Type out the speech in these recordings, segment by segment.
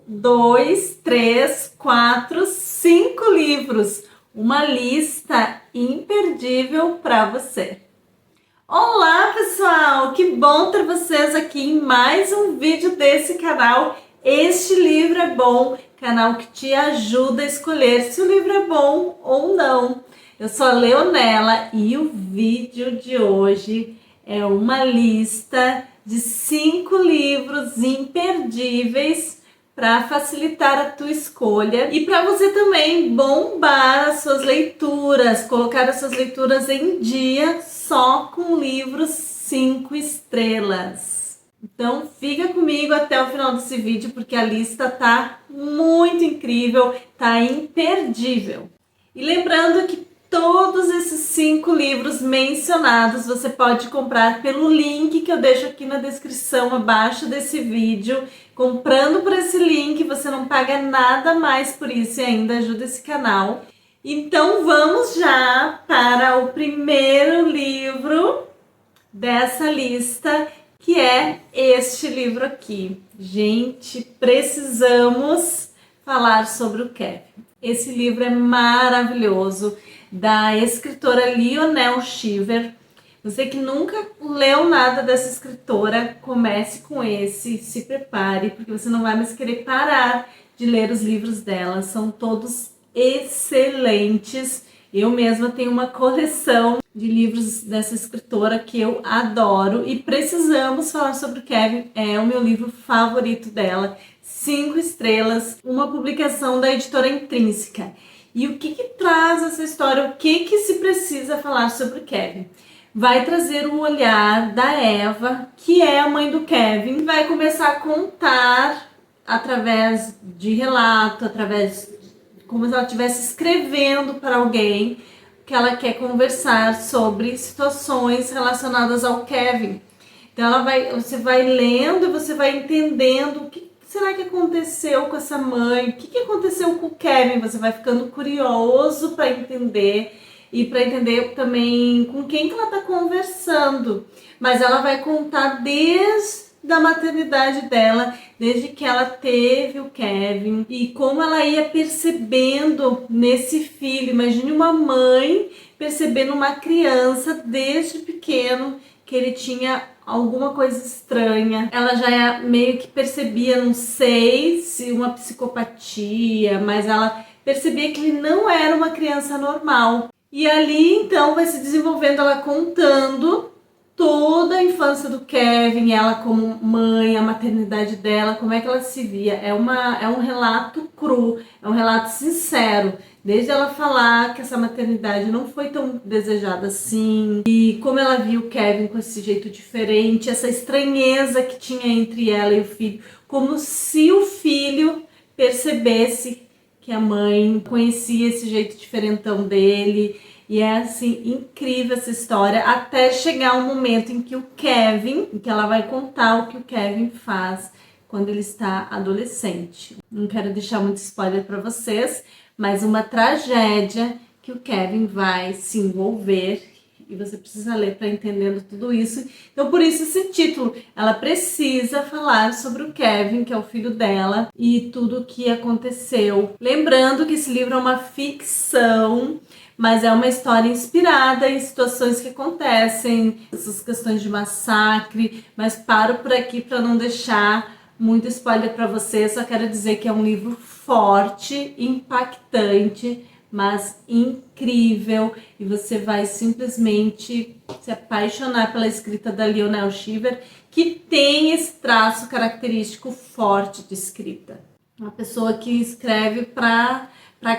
2, 3, 4, 5 livros. Uma lista imperdível para você. Olá pessoal, que bom ter vocês aqui em mais um vídeo desse canal. Este livro é bom, canal que te ajuda a escolher se o livro é bom ou não. Eu sou a Leonela e o vídeo de hoje é uma lista de 5 livros imperdíveis para facilitar a tua escolha e para você também bombar as suas leituras, colocar as suas leituras em dia só com livros 5 estrelas. Então fica comigo até o final desse vídeo porque a lista tá muito incrível, tá imperdível. E lembrando que todos esses 5 livros mencionados você pode comprar pelo link que eu deixo aqui na descrição abaixo desse vídeo. Comprando por esse link você não paga nada mais por isso e ainda ajuda esse canal. Então vamos já para o primeiro livro dessa lista, que é este livro aqui. Gente, precisamos falar sobre o Kevin. Esse livro é maravilhoso, da escritora Lionel Shriver. Você que nunca leu nada dessa escritora, comece com esse, se prepare, porque você não vai mais querer parar de ler os livros dela. São todos excelentes. Eu mesma tenho uma coleção de livros dessa escritora que eu adoro e precisamos falar sobre o Kevin. É o meu livro favorito dela, 5 estrelas, uma publicação da editora Intrínseca. E o que traz essa história? O que se precisa falar sobre o Kevin? Vai trazer o olhar da Eva, que é a mãe do Kevin, vai começar a contar através de relato, através como se ela estivesse escrevendo para alguém que ela quer conversar sobre situações relacionadas ao Kevin. Então você vai lendo e você vai entendendo o que será que aconteceu com essa mãe, o que aconteceu com o Kevin. Você vai ficando curioso para entender e para entender também com quem que ela está conversando. Mas ela vai contar desde a maternidade dela, desde que ela teve o Kevin e como ela ia percebendo nesse filho. Imagine uma mãe percebendo uma criança desde pequeno que ele tinha alguma coisa estranha. Ela já meio que percebia, não sei se uma psicopatia, mas ela percebia que ele não era uma criança normal. E ali então vai se desenvolvendo ela contando toda a infância do Kevin, ela como mãe, a maternidade dela, como é que ela se via. É um relato cru, é um relato sincero. Desde ela falar que essa maternidade não foi tão desejada assim, e como ela viu o Kevin com esse jeito diferente, essa estranheza que tinha entre ela e o filho, como se o filho percebesse que a mãe conhecia esse jeito diferentão dele. E é assim, incrível essa história, até chegar um momento em que o Kevin, em que ela vai contar o que o Kevin faz quando ele está adolescente. Não quero deixar muito spoiler para vocês, mas uma tragédia que o Kevin vai se envolver e você precisa ler para entender tudo isso. Então por isso esse título, ela precisa falar sobre o Kevin, que é o filho dela, e tudo o que aconteceu. Lembrando que esse livro é uma ficção, mas é uma história inspirada em situações que acontecem, essas questões de massacre, mas paro por aqui para não deixar muito spoiler para você. Só quero dizer que é um livro forte, impactante, mas incrível, e você vai simplesmente se apaixonar pela escrita da Lionel Shriver, que tem esse traço característico forte de escrita. Uma pessoa que escreve para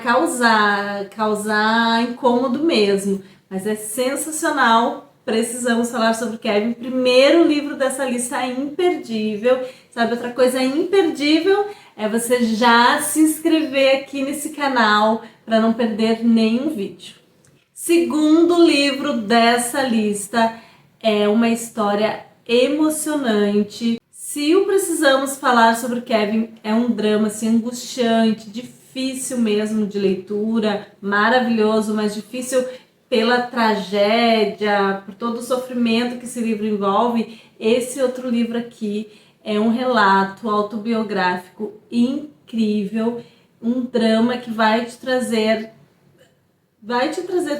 causar incômodo mesmo, mas é sensacional. Precisamos falar sobre Kevin. Primeiro livro dessa lista é imperdível. Sabe, outra coisa imperdível é você já se inscrever aqui nesse canal para não perder nenhum vídeo. Segundo livro dessa lista é uma história emocionante. Se o Precisamos Falar sobre Kevin é um drama assim, angustiante, difícil mesmo de leitura, maravilhoso, mas difícil pela tragédia, por todo o sofrimento que esse livro envolve, esse outro livro aqui É um relato autobiográfico incrível, um drama que vai te trazer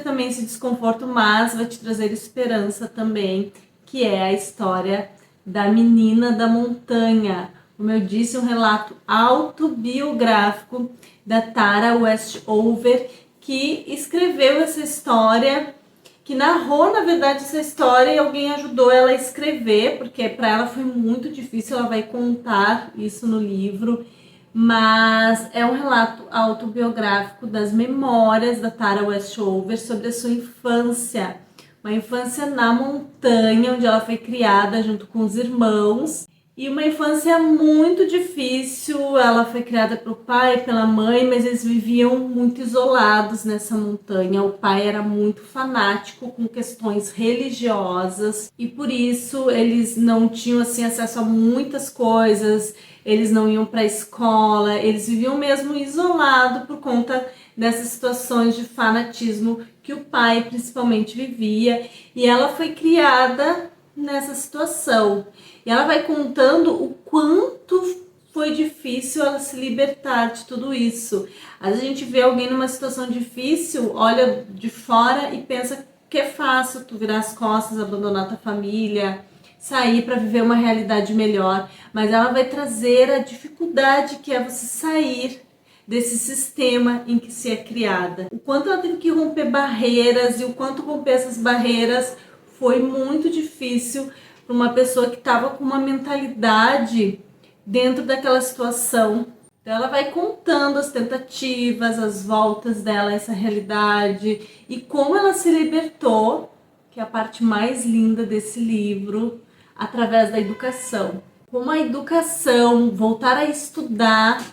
também esse desconforto, mas vai te trazer esperança também, que é a história da Menina da Montanha. Como eu disse, um relato autobiográfico da Tara Westover, que escreveu essa história, que narrou, na verdade, essa história, e alguém ajudou ela a escrever, porque para ela foi muito difícil, ela vai contar isso no livro, mas é um relato autobiográfico das memórias da Tara Westover sobre a sua infância, uma infância na montanha, onde ela foi criada junto com os irmãos, e uma infância muito difícil. Ela foi criada pelo pai e pela mãe, mas eles viviam muito isolados nessa montanha. O pai era muito fanático com questões religiosas e por isso eles não tinham assim acesso a muitas coisas. Eles não iam para a escola, eles viviam mesmo isolado por conta dessas situações de fanatismo que o pai principalmente vivia, e ela foi criada nessa situação. E ela vai contando o quanto foi difícil ela se libertar de tudo isso. Às vezes a gente vê alguém numa situação difícil, olha de fora e pensa que é fácil tu virar as costas, abandonar tua família, sair para viver uma realidade melhor, mas ela vai trazer a dificuldade que é você sair desse sistema em que se é criada. O quanto ela teve que romper barreiras e o quanto romper essas barreiras foi muito difícil para uma pessoa que estava com uma mentalidade dentro daquela situação. Então ela vai contando as tentativas, as voltas dela a essa realidade e como ela se libertou, que é a parte mais linda desse livro, através da educação. Como a educação, voltar a estudar,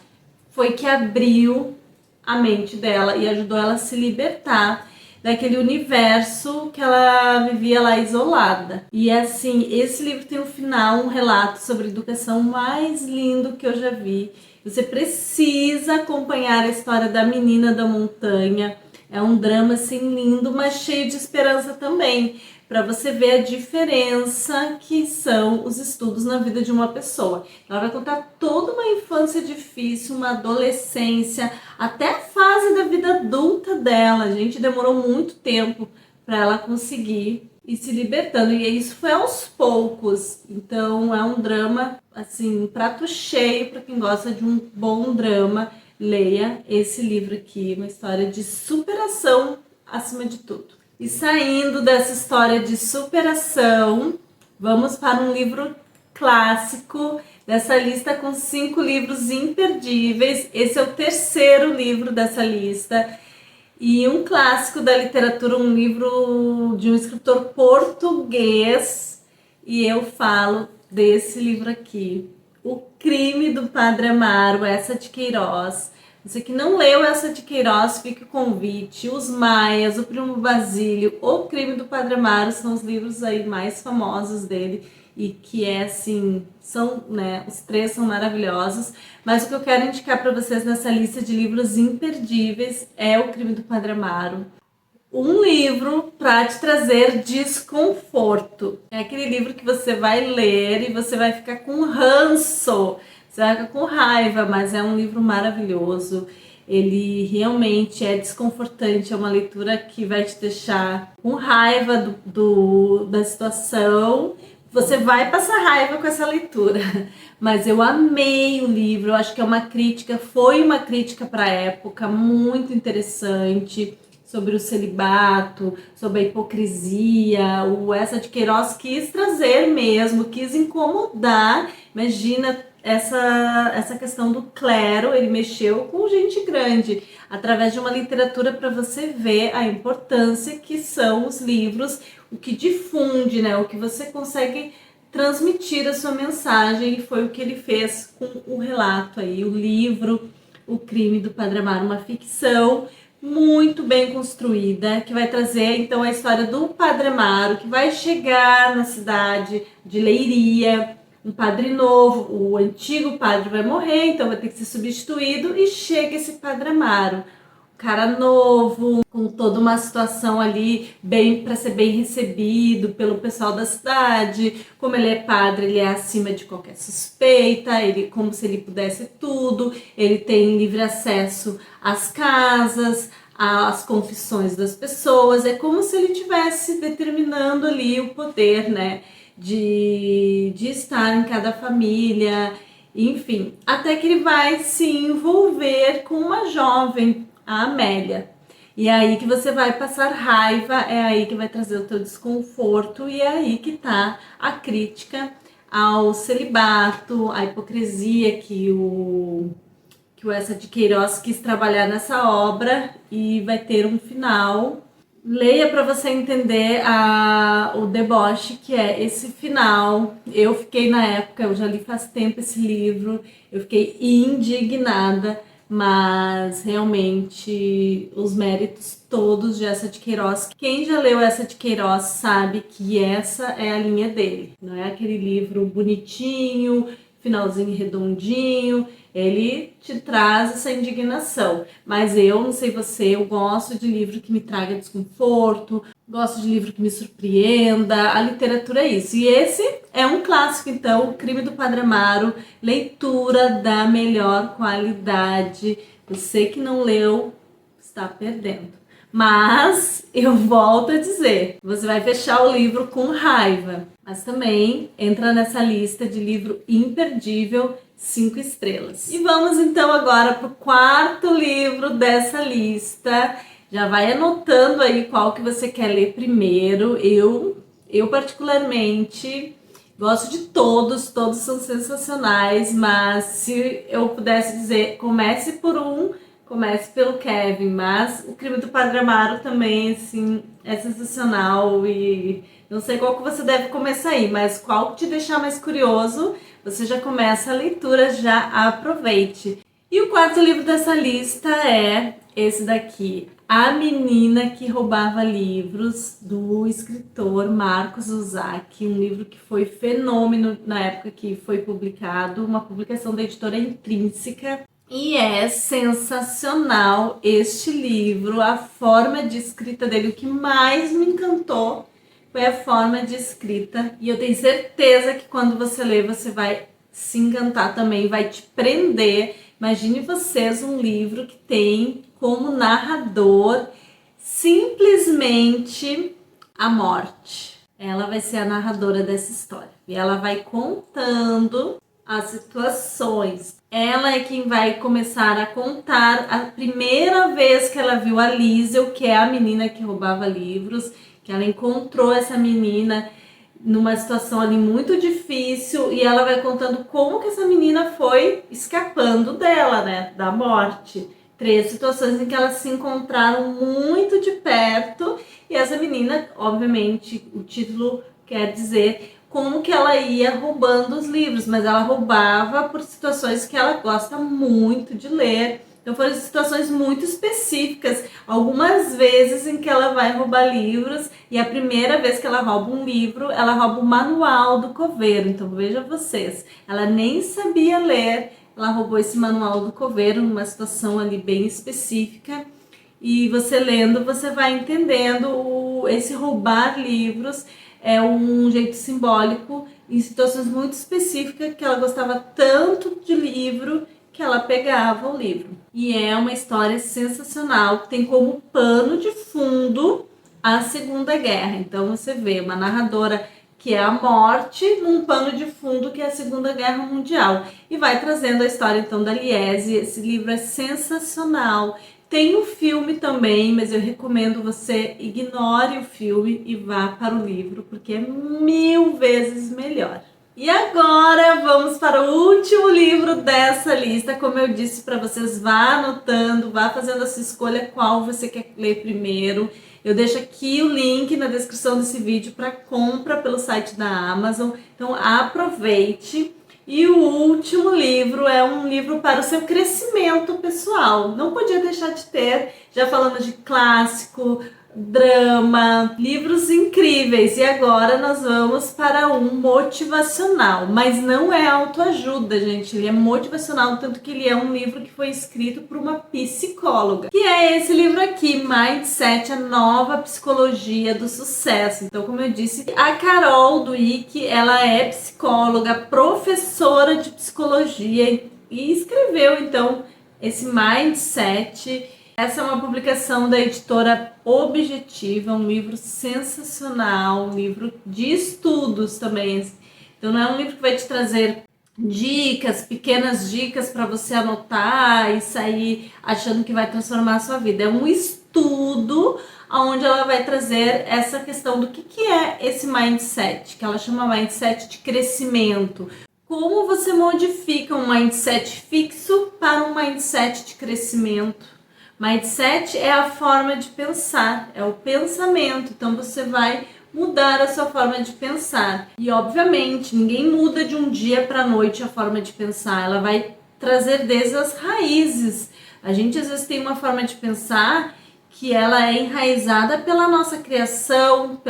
foi que abriu a mente dela e ajudou ela a se libertar daquele universo que ela vivia lá isolada. E assim, esse livro tem um final, um relato sobre educação mais lindo que eu já vi. Você precisa acompanhar a história da Menina da Montanha. É um drama assim lindo, mas cheio de esperança também, para você ver a diferença que são os estudos na vida de uma pessoa. Ela vai contar toda uma infância difícil, uma adolescência, até a fase da vida adulta dela. A gente demorou muito tempo para ela conseguir ir se libertando, e isso foi aos poucos. Então é um drama, assim, um prato cheio para quem gosta de um bom drama. Leia esse livro aqui, uma história de superação acima de tudo. E saindo dessa história de superação, vamos para um livro clássico dessa lista com 5 livros imperdíveis. Esse é o terceiro livro dessa lista. E um clássico da literatura, um livro de um escritor português. E eu falo desse livro aqui, O Crime do Padre Amaro, Eça de Queiroz. Você que não leu Eça de Queiroz, fica o convite. Os Maias, O Primo Basílio, O Crime do Padre Amaro são os livros aí mais famosos dele e que é assim, são, né, os 3 são maravilhosos, mas o que eu quero indicar para vocês nessa lista de livros imperdíveis é O Crime do Padre Amaro. Um livro para te trazer desconforto. É aquele livro que você vai ler e você vai ficar com ranço, você vai ficar com raiva, mas é um livro maravilhoso. Ele realmente é desconfortante, é uma leitura que vai te deixar com raiva da situação. Você vai passar raiva com essa leitura, mas eu amei o livro. Eu acho que é uma crítica, foi uma crítica para a época, muito interessante, sobre o celibato, sobre a hipocrisia. O Eça de Queiroz quis trazer mesmo, quis incomodar. Imagina essa questão do clero, ele mexeu com gente grande, através de uma literatura para você ver a importância que são os livros, o que difunde, né? O que você consegue transmitir a sua mensagem, e foi o que ele fez com o relato aí, o livro O Crime do Padre Amaro, uma ficção muito bem construída, que vai trazer então a história do Padre Amaro, que vai chegar na cidade de Leiria, um padre novo, o antigo padre vai morrer, então vai ter que ser substituído, e chega esse Padre Amaro, cara novo, com toda uma situação ali bem para ser bem recebido pelo pessoal da cidade. Como ele é padre, ele é acima de qualquer suspeita, ele como se ele pudesse tudo. Ele tem livre acesso às casas, às confissões das pessoas. É como se ele estivesse determinando ali o poder, né, de estar em cada família. Enfim, até que ele vai se envolver com uma jovem, a Amélia. E é aí que você vai passar raiva, é aí que vai trazer o teu desconforto, e é aí que tá a crítica ao celibato, à hipocrisia que o Essa de Queiroz quis trabalhar nessa obra, e vai ter um final. Leia para você entender o deboche que é esse final. Eu fiquei na época, eu já li faz tempo esse livro, eu fiquei indignada, mas realmente os méritos todos de Essa de Queiroz. Quem já leu Essa de Queiroz sabe que essa é a linha dele. Não é aquele livro bonitinho, finalzinho redondinho. Ele te traz essa indignação, mas eu não sei você, eu gosto de livro que me traga desconforto, gosto de livro que me surpreenda, a literatura é isso. E esse é um clássico, então, O Crime do Padre Amaro, leitura da melhor qualidade. Você que não leu, está perdendo. Mas eu volto a dizer, você vai fechar o livro com raiva, mas também entra nessa lista de livro imperdível, 5 estrelas. E vamos então agora para o quarto livro dessa lista. Já vai anotando aí qual que você quer ler primeiro. Eu particularmente gosto de todos são sensacionais, mas se eu pudesse dizer, comece pelo Kevin, mas O Crime do Padre Amaro também, assim, é sensacional, e não sei qual que você deve começar aí, mas qual que te deixar mais curioso, você já começa a leitura, já aproveite. E o quarto livro dessa lista é esse daqui, A Menina que Roubava Livros, do escritor Marcos Uzak, um livro que foi fenômeno na época que foi publicado, uma publicação da editora Intrínseca. E é sensacional este livro, a forma de escrita dele. O que mais me encantou foi a forma de escrita. E eu tenho certeza que quando você ler, você vai se encantar também, vai te prender. Imagine vocês um livro que tem como narrador simplesmente a morte. Ela vai ser a narradora dessa história. E ela vai contando as situações. Ela é quem vai começar a contar a primeira vez que ela viu a Liesel, que é a menina que roubava livros, que ela encontrou essa menina numa situação ali muito difícil, e ela vai contando como que essa menina foi escapando dela, né, da morte. 3 situações em que elas se encontraram muito de perto, e essa menina, obviamente, o título quer dizer como que ela ia roubando os livros, mas ela roubava por situações que ela gosta muito de ler. Então foram situações muito específicas, algumas vezes em que ela vai roubar livros, e a primeira vez que ela rouba um livro, ela rouba o manual do coveiro. Então veja vocês, ela nem sabia ler, ela roubou esse manual do coveiro numa situação ali bem específica, e você lendo, você vai entendendo esse roubar livros é um jeito simbólico em situações muito específicas, que ela gostava tanto de livro que ela pegava o livro. E é uma história sensacional, que tem como pano de fundo a Segunda Guerra. Então você vê uma narradora que é a morte num pano de fundo que é a Segunda Guerra Mundial. E vai trazendo a história então da Liese. Esse livro é sensacional. Tem um filme também, mas eu recomendo você ignore o filme e vá para o livro, porque é 1000 vezes melhor. E agora vamos para o último livro dessa lista. Como eu disse para vocês, vá anotando, vá fazendo a sua escolha qual você quer ler primeiro. Eu deixo aqui o link na descrição desse vídeo para compra pelo site da Amazon, então aproveite. E o último livro é um livro para o seu crescimento pessoal. Não podia deixar de ter, já falando de clássico, drama, livros incríveis. E agora nós vamos para um motivacional, mas não é autoajuda, gente. Ele é motivacional, tanto que ele é um livro que foi escrito por uma psicóloga, que é esse livro aqui, Mindset, a nova psicologia do sucesso. Então, como eu disse, a Carol Dweck, ela é psicóloga, professora de psicologia e escreveu então esse Mindset. Essa é uma publicação da editora Objetiva, um livro sensacional, um livro de estudos também. Então não é um livro que vai te trazer dicas, pequenas dicas para você anotar e sair achando que vai transformar a sua vida. É um estudo onde ela vai trazer essa questão do que é esse mindset, que ela chama mindset de crescimento. Como você modifica um mindset fixo para um mindset de crescimento. Mindset é a forma de pensar, é o pensamento, então você vai mudar a sua forma de pensar. E obviamente, ninguém muda de um dia para a noite a forma de pensar, ela vai trazer desde as raízes. A gente às vezes tem uma forma de pensar que ela é enraizada pela nossa criação,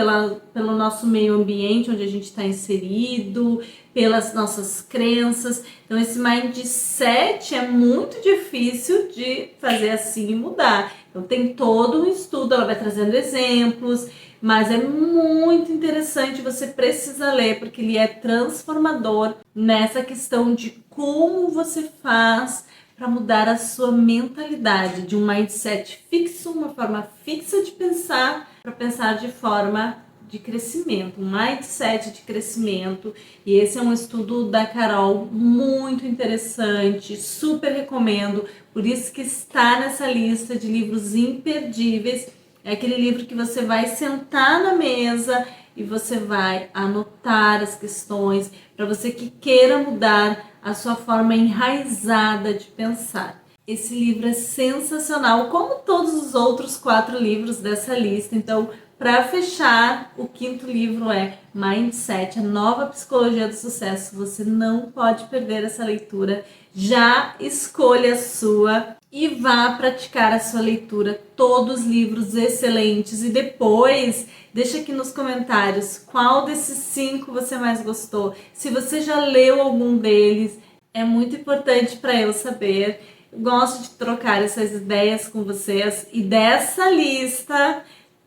pelo nosso meio ambiente onde a gente está inserido, pelas nossas crenças. Então esse mindset é muito difícil de fazer assim e mudar. Então tem todo um estudo, ela vai trazendo exemplos, mas é muito interessante, você precisa ler, porque ele é transformador nessa questão de como você faz para mudar a sua mentalidade de um mindset fixo, uma forma fixa de pensar, para pensar de forma de crescimento, um mindset de crescimento. E esse é um estudo da Carol muito interessante, super recomendo, por isso que está nessa lista de livros imperdíveis. É aquele livro que você vai sentar na mesa e você vai anotar as questões para você que queira mudar a sua forma enraizada de pensar. Esse livro é sensacional, como todos os outros 4 livros dessa lista. Então, para fechar, o 5º livro é Mindset, a nova psicologia do sucesso. Você não pode perder essa leitura. Já escolha a sua e vá praticar a sua leitura. Todos livros excelentes. E depois, deixa aqui nos comentários qual desses 5 você mais gostou. Se você já leu algum deles, é muito importante para eu saber. Eu gosto de trocar essas ideias com vocês. E dessa lista,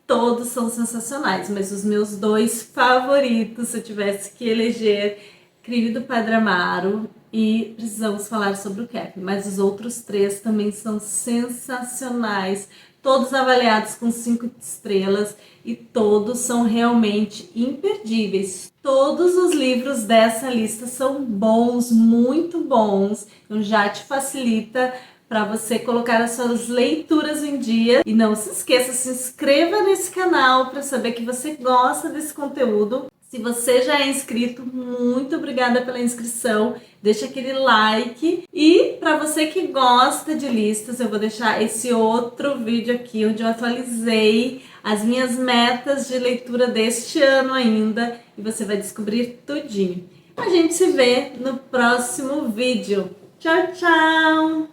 todos são sensacionais, mas os meus 2 favoritos, se eu tivesse que eleger, Crime do Padre Amaro e Precisamos Falar sobre o Kevin, mas os outros 3 também são sensacionais, todos avaliados com 5 estrelas e todos são realmente imperdíveis. Todos os livros dessa lista são bons, muito bons, então já te facilita para você colocar as suas leituras em dia. E não se esqueça, se inscreva nesse canal para saber que você gosta desse conteúdo. Se você já é inscrito, muito obrigada pela inscrição. Deixa aquele like. E para você que gosta de listas, eu vou deixar esse outro vídeo aqui onde eu atualizei as minhas metas de leitura deste ano ainda. E você vai descobrir tudinho. A gente se vê no próximo vídeo. Tchau, tchau!